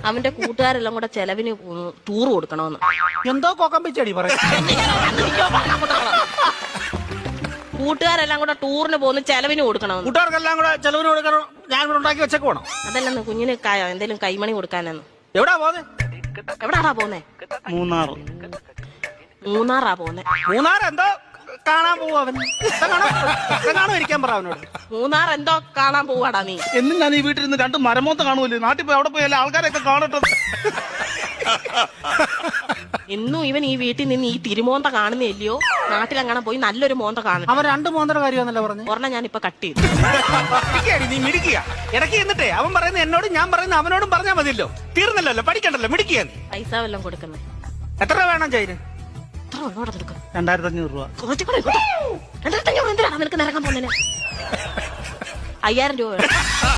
അവന്റെ കൂട്ടുകാരെല്ലാം കൂടെ ചെലവിന് ടൂർ കൊടുക്കണമെന്ന്. എന്തോ കൊക്കം പിച്ചടി പറ. കൂട്ടുകാരെല്ലാം കൂടെ ടൂറിന് പോകുന്ന ചെലവിന് കൊടുക്കണമെന്ന്. കൂട്ടുകാർക്കെല്ലാം കൂടെ ചെലവിന് കൊടുക്കണം. ഞാൻ കൂടെ ഉണ്ടാക്കി വെച്ചേക്ക് പോണം. അതല്ലെന്ന് കുഞ്ഞിന് എന്തേലും കൈമണി കൊടുക്കാനെന്ന്. എവിടാ പോന്നെ? എവിടാടാ പോന്നെ? മൂന്നാറാ പോന്നെ. മൂന്നാർ എന്തോ കാണാൻ പോവാ അവൻ. കാണോ ഇരിക്കാൻ പറ അവനോട്. മൂന്നാർ എന്തോ കാണാൻ പോവാടാ നീ. എന്നും ഞാൻ ഈ വീട്ടിൽ നിന്ന് 2 മരമൊത്ത കാണുമല്ലോ. നാട്ടിൽ പോയി അവിടെ പോയി എല്ലാ ആൾക്കാരെയൊക്കെ കാണട്ടെ. എന്നും ഇവൻ ഈ വീട്ടിൽ നിന്ന് ഈ തിരുമോന്ത കാണുന്നില്ലയോ? നാട്ടിലങ്ങനെ പോയി നല്ലൊരു മോന്ത കാണും. അവൻ 2 മോന്തര കാര്യമാണല്ലോ പറഞ്ഞു. ഒരെണ്ണം ഞാൻ ഇപ്പൊ കട്ട് ചെയ്തു. നീ മിടിക്കുക ഇടയ്ക്ക് എന്നിട്ടേ അവൻ പറയുന്നത് എന്നോടും ഞാൻ പറയുന്നത് അവനോടും പറഞ്ഞാൽ മതിയല്ലോ. തീർന്നല്ലോ, പഠിക്കണ്ടല്ലോ, മിടിക്കുക നീ. പൈസ വല്ലതും കൊടുക്കുന്നേ. എത്ര രൂപ വേണം ചൈന്? 2500 രൂപ. 2500 എന്തിനാണ് നിനക്ക് നിരക്കാൻ പോകുന്നതിന്? 5000 രൂപ വേണം.